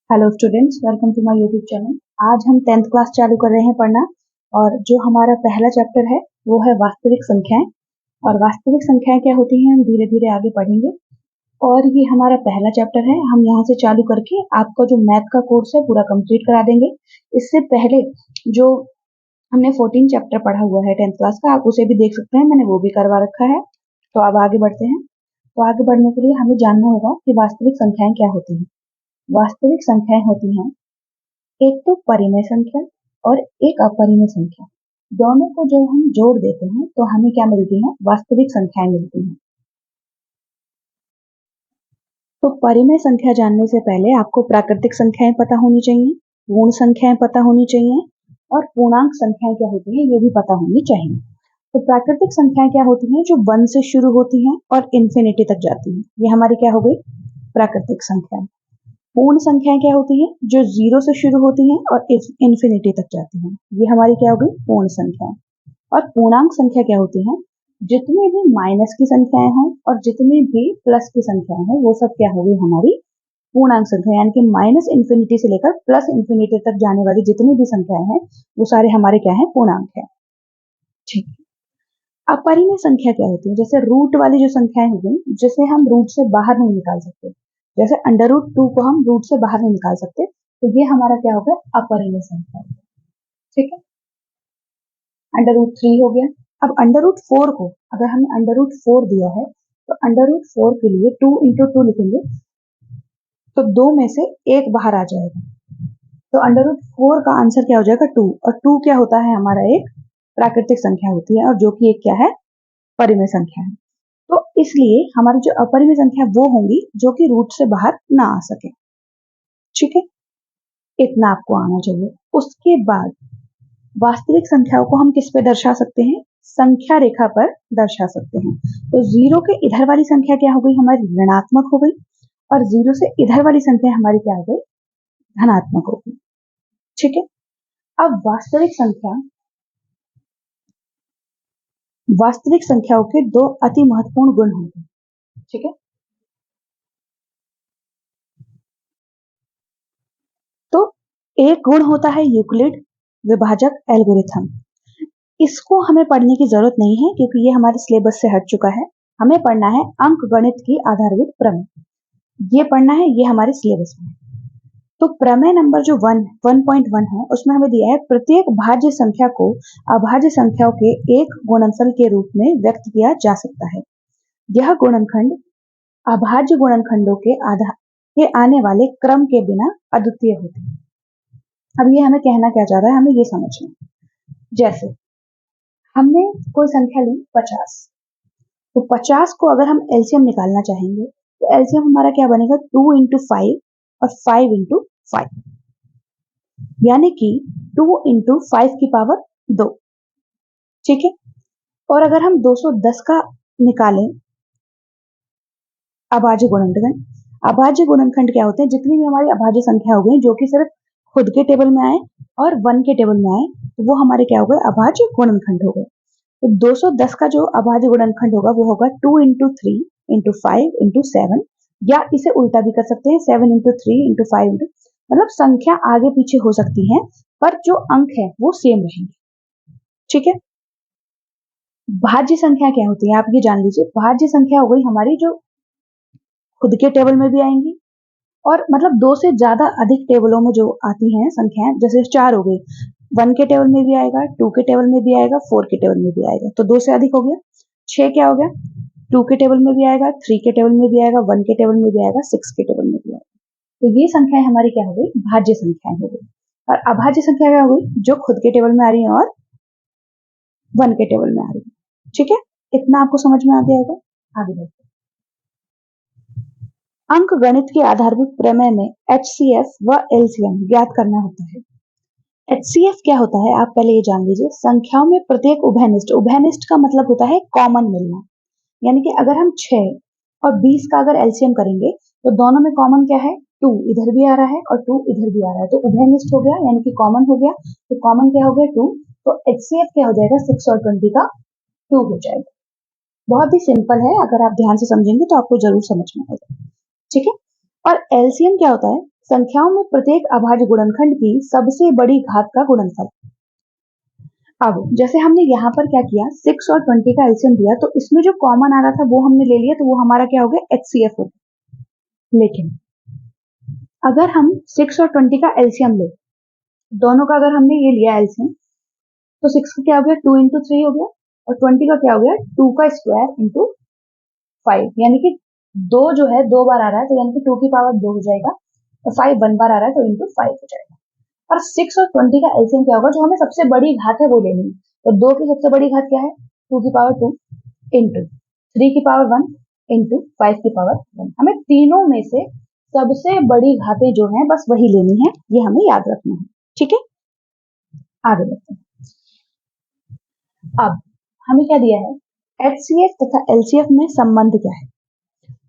Hello students, welcome to my YouTube channel. आज हम 10th class चालू कर रहे हैं पढ़ना और जो हमारा पहला चैप्टर है वो है वास्तविक संख्याएं। और वास्तविक संख्याएं क्या होती हैं हम धीरे धीरे आगे पढ़ेंगे। और ये हमारा पहला चैप्टर है, हम यहाँ से चालू करके आपका जो मैथ का कोर्स है पूरा कंप्लीट करा देंगे। इससे पहले जो हमने 14 चैप्टर पढ़ा हुआ है 10th क्लास का, आप उसे भी देख सकते हैं, मैंने वो भी करवा रखा है। तो अब आगे बढ़ते हैं। तो आगे बढ़ने के लिए हमें जानना होगा कि वास्तविक संख्याएं क्या होती हैं। वास्तविक संख्याएं होती हैं एक तो परिमेय संख्या और एक अपरिमेय संख्या। दोनों को जब हम जोड़ देते हैं तो हमें क्या मिलती है? वास्तविक संख्याएं मिलती हैं। तो परिमेय संख्या जानने से पहले आपको प्राकृतिक संख्याएं पता होनी चाहिए, पूर्ण संख्याएं पता होनी चाहिए और पूर्णांक संख्याएं क्या होती हैं ये भी पता होनी चाहिए। तो प्राकृतिक संख्याएं क्या होती हैं? जो 1 से शुरू होती हैं और इन्फिनिटी तक जाती हैं, ये हमारी क्या हो गई? प्राकृतिक संख्याएं। पूर्ण संख्याएं क्या होती हैं? जो 0 से शुरू होती हैं और इन्फिनिटी तक जाती हैं, ये हमारी क्या हो गई? पूर्ण संख्याएं। और पूर्णांक संख्या क्या होती है? जितनी भी माइनस की संख्याएं हों और जितनी भी प्लस की संख्याएं हों वो सब क्या होगी? हमारी पूर्णांक संख्या। यानी कि माइनस इन्फिनिटी से लेकर प्लस इन्फिनिटी तक जाने वाली जितनी भी संख्याएं हैं वो सारे हमारे क्या है? पूर्णांक है। ठीक। अपरिमेय संख्या क्या होती है? जैसे रूट वाली जो संख्याएं हो गई, जिसे हम रूट से बाहर नहीं निकाल सकते, जैसे अंडर रूट 2 को हम रूट से बाहर नहीं निकाल सकते, तो ये हमारा क्या होगा? अपरिमेय संख्या। ठीक है। अंडर रूट 3 हो गया। अब अंडर रूट 4 को अगर हमें अंडर रूट 4 दिया है तो अंडर रूट 4 के लिए 2 इंटू 2 लिखेंगे तो 2 में से 1 बाहर आ जाएगा। तो अंडर रूट 4 का आंसर क्या हो जाएगा? 2। और 2 क्या होता है? हमारा एक प्राकृतिक संख्या होती है और जो कि एक क्या है? परिमेय संख्या है। तो इसलिए हमारी जो अपरिमेय संख्या वो होंगी जो कि रूट से बाहर ना आ सके। ठीक है, इतना आपको आना चाहिए। उसके बाद वास्तविक संख्याओं को हम किस पे दर्शा सकते हैं? संख्या रेखा पर दर्शा सकते हैं। तो 0 के इधर वाली संख्या क्या हो गई? हमारी ऋणात्मक हो गई और 0 से इधर वाली संख्या हमारी क्या हो गई? धनात्मक हो गई। ठीक है। अब वास्तविक संख्याओं के दो अति महत्वपूर्ण गुण होंगे। ठीक है। तो एक गुण होता है यूक्लिड विभाजक एल्गोरिथम। इसको हमें पढ़ने की जरूरत नहीं है क्योंकि ये हमारे सिलेबस से हट चुका है। हमें पढ़ना है अंक गणित की आधारभूत प्रमेय, ये पढ़ना है, ये हमारे सिलेबस में। तो प्रमेय नंबर जो 1.1 है उसमें हमें दिया है प्रत्येक भाज्य संख्या को अभाज्य संख्याओं के एक गुणनफल के रूप में व्यक्त किया जा सकता है। यह गुणनखंड अभाज्य गुणनखंडों के आधार के आने वाले क्रम के बिना अद्वितीय होते हैं। अब ये हमें कहना क्या चाह रहा है, हमें ये समझना है। जैसे हमने कोई संख्या ली 50, तो 50 को अगर हम एलसीएम निकालना चाहेंगे तो एलसीएम हमारा क्या बनेगा? 2 इंटू 5 और 5 इंटू 5, यानी कि 2 इंटू 5 की पावर 2। ठीक है। और अगर हम 210 का निकालें अभाज्य गुणनखंड, अभाज्य गुणनखंड क्या होते हैं? जितनी भी हमारी अभाज्य संख्या हो गई जो कि सिर्फ खुद के टेबल में आए और 1 के टेबल में आए, तो वो हमारे क्या हो गए? अभाज्य गुणनखंड हो गए। तो 210 का जो अभाज्य गुणनखंड होगा वो होगा 2 इंटू 3 इंटू 5 इंटू 7, या इसे उल्टा भी कर सकते हैं 7 इंटू 3 इंटू 5 इंटू, मतलब संख्या आगे पीछे हो सकती है पर जो अंक है वो सेम रहेंगे। ठीक है। भाज्य संख्या क्या होती है आप ये जान लीजिए। भाज्य संख्या हो गई हमारी जो खुद के टेबल में भी आएंगी और मतलब 2 से ज्यादा अधिक टेबलों में जो आती हैं संख्याएं, जैसे 4 हो गई, 1 के टेबल में भी आएगा, 2 के टेबल में भी आएगा, 4 के टेबल में भी आएगा, तो 2 से अधिक हो गया। 6 क्या हो गया? 2 के टेबल में भी आएगा, 3 के टेबल में भी आएगा, 1 के टेबल में भी आएगा, 6 के टेबल में भी आएगा। तो ये संख्याएं हमारी क्या हो गई? भाज्य संख्याएं हो गई। और अभाज्य संख्या क्या हो गई? जो खुद के टेबल में आ रही है और 1 के टेबल में आ रही है। ठीक है, इतना आपको समझ में आ गया होगा। आगे बढ़ते अंक गणित के आधारभूत प्रमेय में एचसीएफ व एलसीएम ज्ञात करना होता है। एचसीएफ क्या होता है आप पहले ये जान लीजिए। संख्याओं में प्रत्येक उभयनिष्ठ, उभयनिष्ठ का मतलब होता है कॉमन मिलना, यानी कि अगर हम 6 और 20 का अगर एलसीएम करेंगे तो दोनों में कॉमन क्या है? 2 इधर भी आ रहा है और 2 इधर भी आ रहा है, तो उभयनिष्ठ हो गया, यानी कि कॉमन हो गया। तो कॉमन क्या हो गया? 2। तो एचसीएफ क्या हो जाएगा? 6 और 20 का 2 हो जाएगा। बहुत ही सिंपल है, अगर आप ध्यान से समझेंगे तो आपको जरूर समझ में आएगा। ठीक है। और एलसीएम क्या होता है? संख्याओं में प्रत्येक अभाज्य गुणनखंड की सबसे बड़ी घात का गुणनफल। अब जैसे हमने यहाँ पर क्या किया, 6 और 20 का एलसीएम दिया, तो इसमें जो कॉमन आ रहा था वो हमने ले लिया, तो वो हमारा क्या हो गया, HCF हो गया। लेकिन अगर हम 6 और 20 का एलसीएम ले, दोनों का अगर हमने ये लिया एलसीएम, तो 6 का क्या हो गया, 2 इंटू 3 हो गया, और 20 का क्या हो गया, 2 का स्क्वायर इंटू 5, यानी कि 2 जो है 2 बार आ रहा है, तो यानी कि 2 की पावर 2 हो जाएगा, और 5 1 बार आ रहा है, तो इंटू 5 हो जाएगा। और 6 और 20 का एलसीएम क्या होगा, जो हमें सबसे बड़ी घात है वो लेनी है। तो 2 की सबसे बड़ी घात क्या है, 2 की पावर 2 इंटू 3 की पावर 1 इंटू 5 की पावर 1। हमें तीनों में से सबसे बड़ी घातें जो हैं बस वही लेनी है, ये हमें याद रखना है। ठीक है, आगे बढ़ते हैं। अब हमें क्या दिया है, HCF तथा LCF में संबंध क्या है।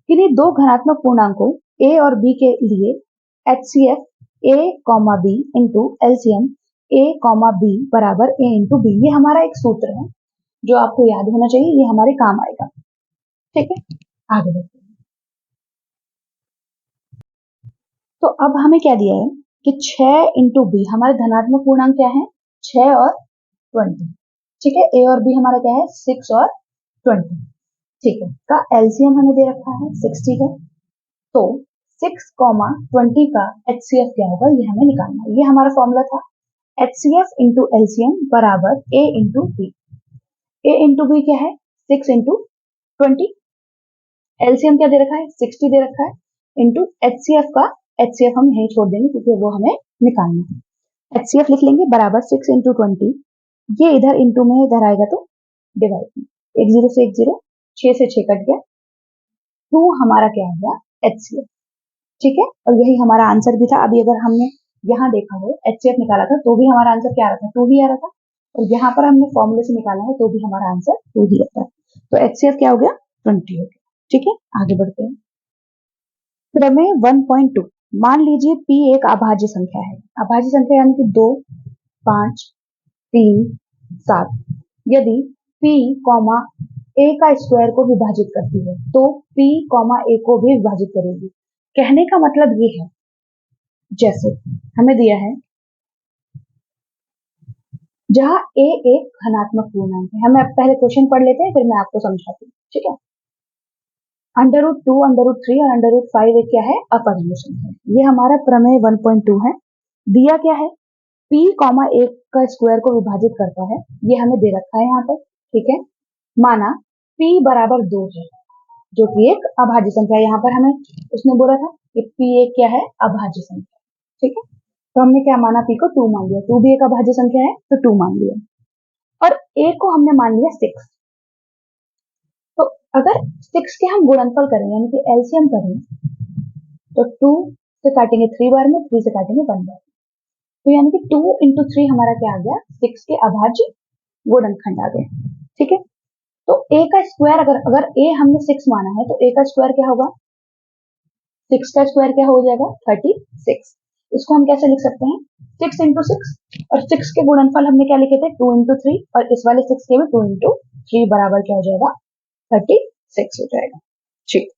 किन्हीं दो धनात्मक पूर्णांकों a और b के लिए HCF a, b into LCM a, b बराबर a इंटू b, ये हमारा एक सूत्र है जो आपको याद होना चाहिए, ये हमारे काम आएगा। ठीक है, आगे बढ़ते हैं। तो अब हमें क्या दिया है कि 6 इंटू बी, हमारे धनात्मक पूर्णांक क्या है, 6 और 20। ठीक है, a और b हमारा क्या है, 6 और 20। ठीक है, का एलसीएम हमें दे रखा है 60 है, तो 6, 20 का HCF क्या होगा, ये हमें निकालना है। ये हमारा फॉर्मूला था, HCF इंटू एलसीएम बराबर a into B. a into B क्या है, 6 इंटू 20, एलसीएम क्या दे रखा है, 60 दे रखा है, इंटू HCF का HCF हम यहीं छोड़ देंगे क्योंकि वो हमें निकालना है। HCF लिख लेंगे बराबर 6 इंटू 20, ये इधर इंटू में इधर आएगा तो डिवाइड में, 1 0 से 1 0, 6 से 6 कट गया, 2 हमारा क्या आ गया, HCF। ठीक है, और यही हमारा आंसर भी था। अभी अगर हमने यहाँ देखा हो HCF निकाला था तो भी हमारा आंसर क्या आ रहा था, 2 ही आ रहा था, और यहाँ पर हमने फॉर्मूले से निकाला है तो भी हमारा आंसर 2 ही आता है। तो HCF क्या हो गया, 20 हो गया। ठीक है, आगे बढ़ते हैं। प्रमेय 1.2, मान लीजिए P एक अभाज्य संख्या है। अभाज्य संख्या यानी कि 2, 5, 3, 7। यदि P, a का स्क्वायर को विभाजित करती है तो P, a को भी विभाजित करेगी। कहने का मतलब ये है, जैसे हमें दिया है जहां a एक धनात्मक पूर्णांक है, हमें पहले क्वेश्चन पढ़ लेते हैं फिर मैं आपको समझाती हूँ। ठीक है, √2, √3 और √5 एक क्या है, अपरिमेय संख्या। ये हमारा प्रमेय 1.2 है। दिया क्या है, P, a का स्क्वायर को विभाजित करता है, ये हमें दे रखा है यहाँ पर। ठीक है, माना P बराबर 2 है, जो कि एक अभाज्य संख्या है। यहाँ पर हमें उसने बोला था कि P एक क्या है, अभाज्य संख्या। ठीक है, तो हमने क्या माना, P को 2 मान लिया, 2 भी एक अभाज्य संख्या है तो 2 मान लिया, और A को हमने मान लिया 6। तो अगर 6 के हम गुणनफल करें यानी कि एलसीएम करें, तो 2 से काटेंगे 3 बार में, 3 से काटेंगे 1 बार, तो यानी कि 2 इंटू 3 हमारा क्या आ गया, 6 के अभाज्य गुणनखंड आ गए। ठीक है, तो A का स्क्वायर अगर A हमने 6 माना है तो A का स्क्वायर क्या होगा, 6 का स्क्वायर क्या हो जाएगा, 36। इसको हम कैसे लिख सकते हैं, 6 इंटू 6, और 6 के गुणनफल हमने क्या लिखे थे, 2 इंटू 3, और इस वाले 6 के भी 2 इंटू 3 बराबर क्या हो जाएगा, 36 हो जाएगा। ठीक,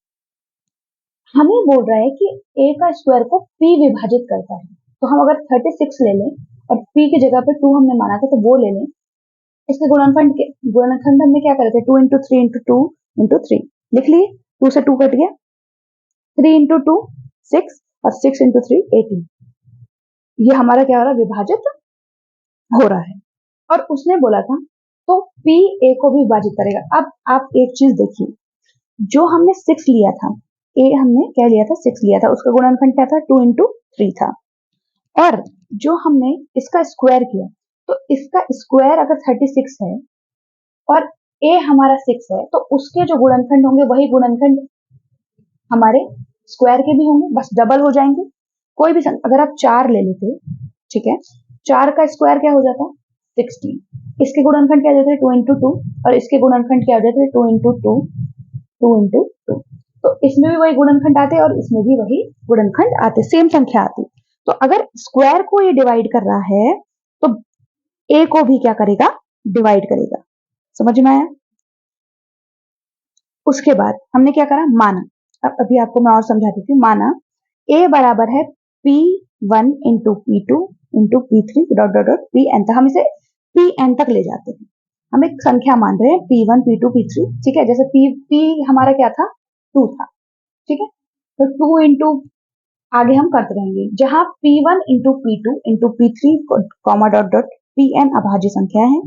हमें बोल रहा है कि A का स्क्वायर को P विभाजित करता है, तो हम अगर 36 ले लें और P की जगह पे 2 हमने माना था तो वो ले लें। इसके गुणनखंड हमने क्या करे थे, 2 इंटू 3 इंटू 2 इंटू 3 लिख लिए, 2 से 2 कट गया, 3 इंटू 2 6, और 6 इंटू 3 18। ये हमारा क्या हो रहा है, विभाजित हो रहा है। और उसने बोला था तो P A को भी विभाजित करेगा। अब आप एक चीज देखिए, जो हमने 6 लिया था, A हमने क्या लिया था, 6 लिया था, उसका गुणनखंड क्या था, 2 इंटू 3 था, और जो हमने इसका स्क्वायर किया, तो इसका स्क्वायर अगर 36 है और A हमारा 6 है, तो उसके जो गुणनखंड होंगे वही गुणनखंड हमारे स्क्वायर के भी होंगे, बस डबल हो जाएंगे। कोई भी अगर आप 4 ले लेते, ठीक है, 4 का स्क्वायर क्या हो जाता, 16। इसके गुणनखंड क्या जाते हैं, 2 इंटू 2, और इसके गुणनखंड क्या हो जाते हैं, 2 इंटू 2, 2 इंटू 2। तो इसमें भी वही गुणनखंड आते और इसमें भी वही गुणनखंड आते, सेम संख्या आती। तो अगर स्क्वायर को ये डिवाइड कर रहा है तो ए को भी क्या करेगा, डिवाइड करेगा। समझ में आया। उसके बाद हमने क्या करा, माना, अब अभी आपको मैं और समझा देती हूँ। माना ए बराबर है P1 into P2 into P3 dot dot dot Pn तक, हम इसे Pn तक ले जाते हैं। हम एक संख्या मान रहे हैं P1 P2 P3, ठीक है। जैसे P हमारा क्या था, 2 था, ठीक है। तो 2 इंटू आगे हम करते रहेंगे, जहां P1 into P2 into P3 comma dot dot Pn अभाज्य संख्या है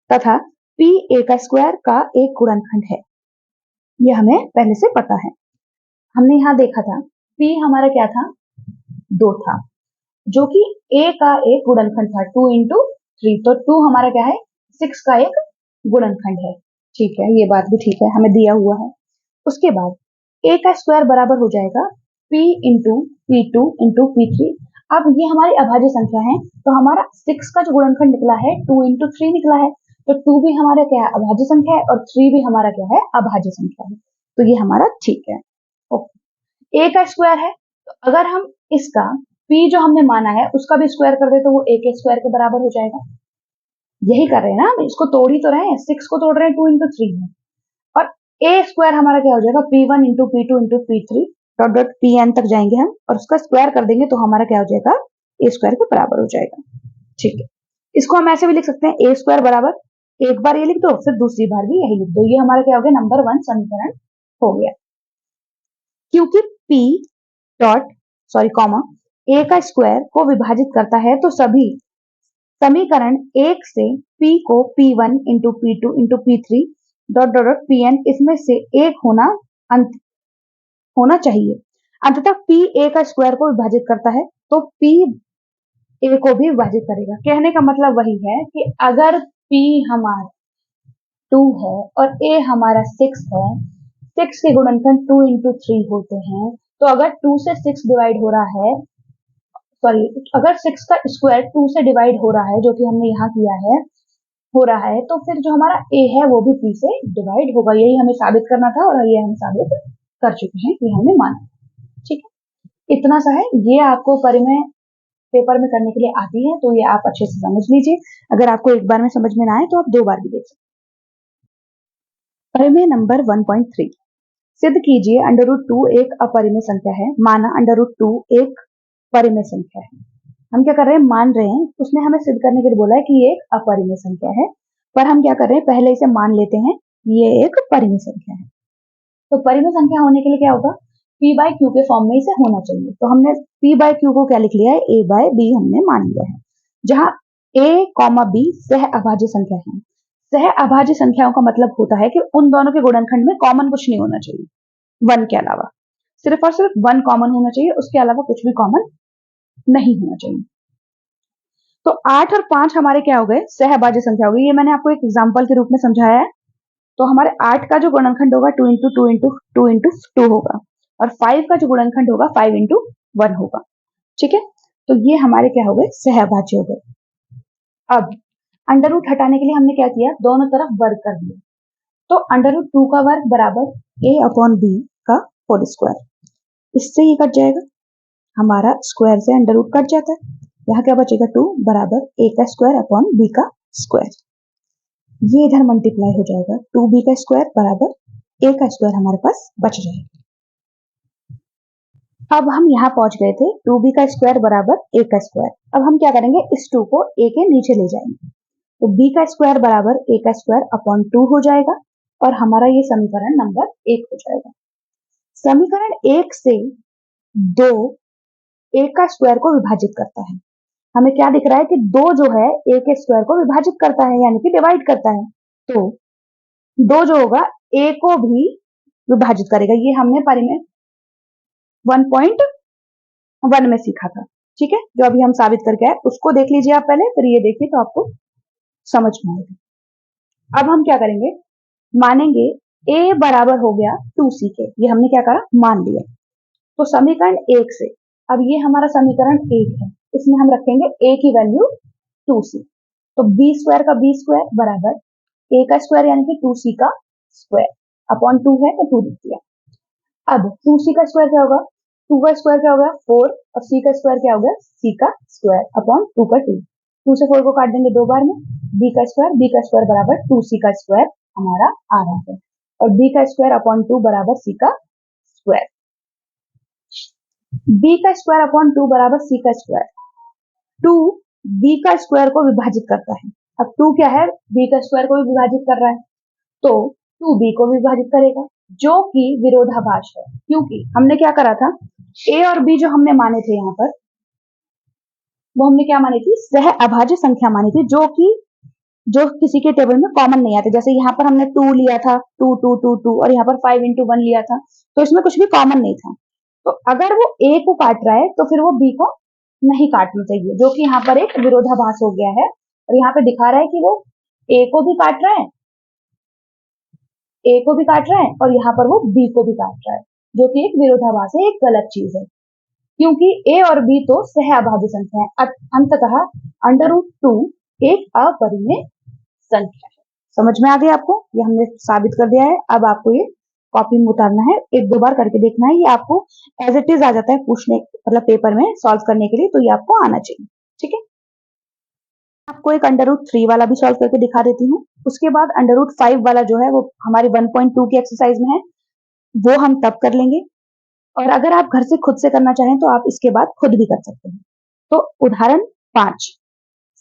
तथा Pa का स्क्वायर का एक गुणनखंड है। यह हमें पहले से पता है। हमने यहां देखा था P हमारा क्या था, 2 था, जो कि A का एक गुणनखंड था 2 इंटू 3, तो 2 हमारा क्या है, 6 का एक गुणनखंड है, ठीक है। ये बात भी ठीक है, हमें दिया हुआ है। उसके बाद A का स्क्वायर बराबर हो जाएगा P into P2 into P3। अब ये हमारी अभाज्य संख्या है, तो हमारा 6 का जो गुणनखंड निकला है 2 इंटू 3 निकला है, तो 2 भी हमारा क्या है, अभाज्य संख्या है, और 3 भी हमारा क्या है, अभाज्य संख्या है, तो ये हमारा ठीक है। ओके, A का स्क्वायर है, तो अगर हम इसका P जो हमने माना है उसका भी स्क्वायर कर दे तो वो A के स्क्वायर के बराबर हो जाएगा। यही कर रहे हैं ना, हम इसको तोड़ ही तो रहे हैं, 6 को तोड़ रहे हैं 2 इंटू 3 में, और A स्क्वायर हमारा क्या हो जाएगा, P1 into P2 into P3 dot dot Pn तक जाएंगे हम, और उसका स्क्वायर कर देंगे तो हमारा क्या हो जाएगा, A स्क्वायर के बराबर हो जाएगा, ठीक है। इसको हम ऐसे भी लिख सकते हैं, A स्क्वायर बराबर, एक बार ये लिख दो फिर दूसरी बार भी यही लिख दो, ये हमारा क्या हो गया, नंबर 1 समीकरण हो गया। क्योंकि P dot sorry comma A का स्क्वायर को विभाजित करता है, तो सभी समीकरण 1 से P को P1 into P2 into P3 dot dot dot Pn इसमें से एक होना चाहिए। अंततः P A का स्क्वायर को विभाजित करता है, तो P A को भी विभाजित करेगा। कहने का मतलब वही है कि अगर P हमारा 2 है और A हमारा 6 है, 6 के गुणनखंड 2 इंटू 3 होते हैं, तो अगर 2 से 6 डिवाइड हो रहा है, सॉरी अगर 6 का स्क्वायर 2 से डिवाइड हो रहा है, जो कि हमने यहाँ किया है, हो रहा है, तो फिर जो हमारा A है वो भी P से डिवाइड होगा। यही हमें साबित करना था और ये हम साबित कर चुके हैं कि हमने माना, ठीक है। इतना सा है, ये आपको परिमेय पेपर में करने के लिए आती है, तो ये आप अच्छे से समझ लीजिए। अगर आपको एक बार में समझ में ना आए तो आप 2 बार भी देख सकते हैं। परिमेय नंबर 1.3, सिद्ध कीजिए अंडर रूट 2 एक अपरिमेय संख्या है। माना अंडर रूट 2 एक परिमेय संख्या है। हम क्या कर रहे हैं, मान रहे हैं, उसने हमें सिद्ध करने के लिए बोला है कि ये एक अपरिमेय संख्या है, पर हम क्या कर रहे हैं, पहले इसे मान लेते हैं ये एक परिमेय संख्या है। तो परिमेय संख्या होने के लिए क्या होगा, P बाय Q के फॉर्म में इसे होना चाहिए। तो हमने P बाय Q को क्या लिख लिया है, A बाय B हमने मान लिया है, जहां A कॉमा B सह अभाज्य संख्या है। सह अभाज्य संख्याओं का मतलब होता है कि उन दोनों के गुणनखंड में कॉमन कुछ नहीं होना चाहिए, 1 के अलावा, सिर्फ और सिर्फ 1 कॉमन होना चाहिए, उसके अलावा कुछ भी कॉमन नहीं होना चाहिए। तो 8 और 5 हमारे क्या हो गए, सहअभाज्य संख्या हो गई। ये मैंने आपको एक एग्जांपल के रूप में समझाया है। तो हमारे 8 का जो गुणनखंड होगा 2 इंटू 2 इंटू 2 इंटू 2 होगा, और 5 का जो गुणनखंड होगा 5 इंटू 1 होगा, ठीक है। तो ये हमारे क्या हो गए, सहअभाज्य हो गए। अब अंडर रूट हटाने के लिए हमने क्या किया, दोनों तरफ वर्ग कर दिया। तो अंडर रूट 2 का वर्ग बराबर A अपॉन B का होल स्क्वायर, इससे ही कट जाएगा, हमारा स्क्वायर से अंडर रूट कट जाता है। यहाँ क्या बचेगा, 2 बराबर A का स्क्वायर अपॉन B का स्क्वायर, ये इधर मल्टीप्लाई हो जाएगा, 2B का स्क्वायर बराबर A का स्क्वायर हमारे पास बच जाएगा। अब हम यहाँ पहुंच गए थे, 2B का स्क्वायर बराबर A का स्क्वायर। अब हम क्या करेंगे, इस 2 को A के नीचे ले जाएंगे, तो B का स्क्वायर बराबर A का स्क्वायर अपॉन 2 हो जाएगा, और हमारा ये समीकरण नंबर 1 हो जाएगा। समीकरण 1 से 2 A का स्क्वायर को विभाजित करता है। हमें क्या दिख रहा है कि 2 जो है A के स्क्वायर को विभाजित करता है, यानी कि डिवाइड करता है, तो 2 जो होगा A को भी विभाजित करेगा। ये हमने परिमेय 1.1 में सीखा था, ठीक है, जो अभी हम साबित करके आए, उसको देख लीजिए आप पहले, फिर ये देखिए तो आपको समझ में आएगा। अब हम क्या करेंगे, मानेंगे A बराबर हो गया 2C के, ये हमने क्या करा, मान लिया। तो समीकरण 1 से, अब ये हमारा समीकरण 1 है, इसमें हम रखेंगे A की वैल्यू 2C, तो B स्क्वायर का B स्क्वायर बराबर A का स्क्वायर यानी कि 2C का स्क्वायर अपॉन 2 है तो 2 लिख दिया। अब 2C का स्क्वायर क्या होगा, 2 का स्क्वायर क्या होगा 4, और C का स्क्वायर क्या होगा, C का स्क्वायर अपॉन 2 का 2, 2 से 4 को काट देंगे 2 बार में, B का स्क्वायर बराबर 2C का स्क्वायर हमारा आ रहा है, और B का स्क्वायर अपॉन 2 बराबर C का स्क्वायर। बी का स्क्वायर अपॉन 2 बराबर सी का स्क्वायर। 2 बी का स्क्वायर को विभाजित करता है। अब 2 क्या है, बी का स्क्वायर को भी विभाजित कर रहा है, तो 2 बी को भी विभाजित करेगा, जो कि विरोधाभास है, क्योंकि हमने क्या करा था, ए और बी जो हमने माने थे यहाँ पर, वो हमने क्या मानी थी, सह अभाज्य संख्या मानी थी, जो कि जो किसी के टेबल में कॉमन नहीं आते। जैसे यहाँ पर हमने 2 लिया था, 2 2 2 2, और यहाँ पर 5 into 1 लिया था, तो इसमें कुछ भी कॉमन नहीं था। तो अगर वो ए को काट रहा है तो फिर वो बी को नहीं काटना चाहिए, जो कि यहाँ पर एक विरोधाभास हो गया है। और यहाँ पे दिखा रहा है कि वो ए को भी काट रहा है, ए को भी काट रहा है, और यहाँ पर वो बी को भी काट रहा है, जो कि एक विरोधाभास है, एक गलत चीज है, क्योंकि ए और बी तो सहअभाज्य संख्या है। अंततः अंडर रूट 2 एक अपरिमेय संख्या है। समझ में आ गया आपको, ये हमने साबित कर दिया है। अब आपको ये कॉपी में उतारना है, एक दो बार करके देखना है, ये आपको एज इट इज आ जाता है पूछने, मतलब पेपर में सॉल्व करने के लिए, तो ये आपको आना चाहिए। ठीक है, आपको एक अंडर रूट 3 वाला भी सॉल्व करके दिखा देती हूँ। उसके बाद अंडर रूट 5 वाला जो है वो हमारी 1.2 की एक्सरसाइज में है, वो हम तब कर लेंगे। और अगर आप घर से खुद से करना चाहें तो आप इसके बाद खुद भी कर सकते हैं। तो उदाहरण 5,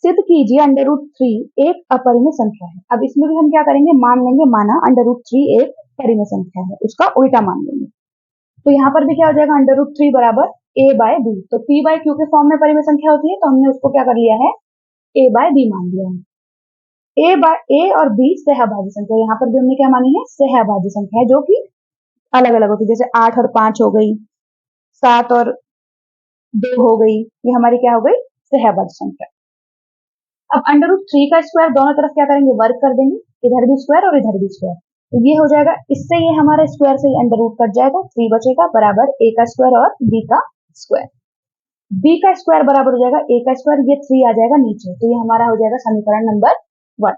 सिद्ध कीजिए अंडर रूट 3 एक अपरिमेय संख्या है। अब इसमें भी हम क्या करेंगे, मान लेंगे, माना अंडर रूट 3 एक परिमेय संख्या है, उसका उल्टा मान लेंगे। तो यहाँ पर भी क्या हो जाएगा, अंडर रूट 3 बराबर a बाय बी। तो p बाय q के फॉर्म में परिमेय संख्या होती है, तो हमने उसको क्या कर लिया है, a बाय बी मान लिया है। a और b सहअभाज्य संख्या, यहाँ पर भी हमने क्या मानी है, सहअभाज्य संख्या है, जो कि अलग अलग होती है, जैसे 8 और 5 हो गई, 7 और 2 हो गई, ये हमारी क्या हो गई, सहअभाज्य संख्या। अब अंडर रूट 3 का स्क्वायर दोनों तरफ क्या करेंगे, वर्ग कर देंगे, इधर भी स्क्वायर और इधर भी स्क्वायर, तो ये हो जाएगा, इससे ये हमारा स्क्वायर से अंडर रूट कट जाएगा, 3 बचेगा बराबर a का स्क्वायर और b का स्क्वायर। b का स्क्वायर बराबर हो जाएगा a का स्क्वायर, ये 3 आ जाएगा नीचे, तो ये हमारा हो जाएगा समीकरण नंबर 1।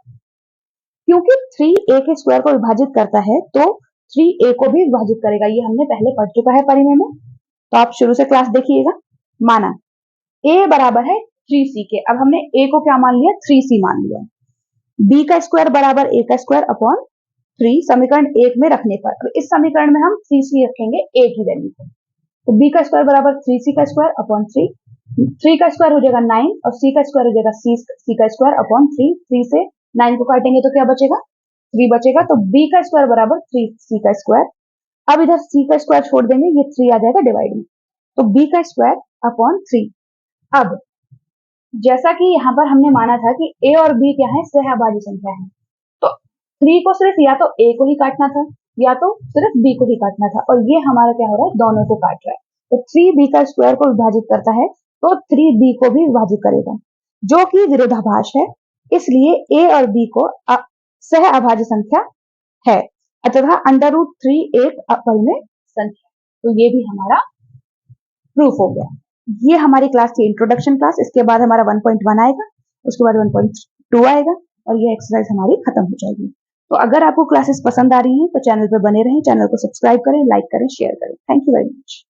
क्योंकि 3 a के स्क्वायर को विभाजित करता है, तो 3 a को भी विभाजित करेगा, ये हमने पहले पढ़ चुका है परिमेय में, तो आप शुरू से क्लास देखिएगा। माना a बराबर है 3c के, अब हमने a को क्या मान लिया, 3c मान लिया। b का स्क्वायर बराबर a का स्क्वायर अपॉन 3 समीकरण 1 में रखने पर, अब इस समीकरण में हम 3c रखेंगे a की वैल्यू को, तो b का स्क्वायर बराबर 3c का स्क्वायर अपॉन 3, 3 का स्क्वायर हो जाएगा 9 और c का स्क्वायर हो जाएगा c का स्क्वायर अपॉन 3, 3 से 9 को काटेंगे तो क्या बचेगा, 3 बचेगा, तो b का स्क्वायर बराबर 3c का स्क्वायर। अब इधर c का स्क्वायर छोड़ देंगे, ये 3 आ जाएगा डिवाइड में, तो b का स्क्वायर अपॉन 3। अब जैसा कि यहाँ पर हमने माना था कि a और b क्या है, सहअभाज्य संख्या है, तो 3 को सिर्फ या तो a को ही काटना था या तो सिर्फ b को ही काटना था, और ये हमारा क्या हो रहा है, दोनों को काट रहा है। तो 3b का स्क्वायर को विभाजित करता है तो 3b को भी विभाजित करेगा, जो कि विरोधाभास है, इसलिए a और b को सहअभाज्य संख्या है, अतः अंडर रूट 3 एक अपरिमेय संख्या। तो ये भी हमारा प्रूफ हो गया। ये हमारी क्लास थी इंट्रोडक्शन क्लास, इसके बाद हमारा 1.1 आएगा, उसके बाद 1.2 आएगा, और ये एक्सरसाइज हमारी खत्म हो जाएगी। तो अगर आपको क्लासेस पसंद आ रही हैं तो चैनल पर बने रहें, चैनल को सब्सक्राइब करें, लाइक करें, शेयर करें। Thank you very much.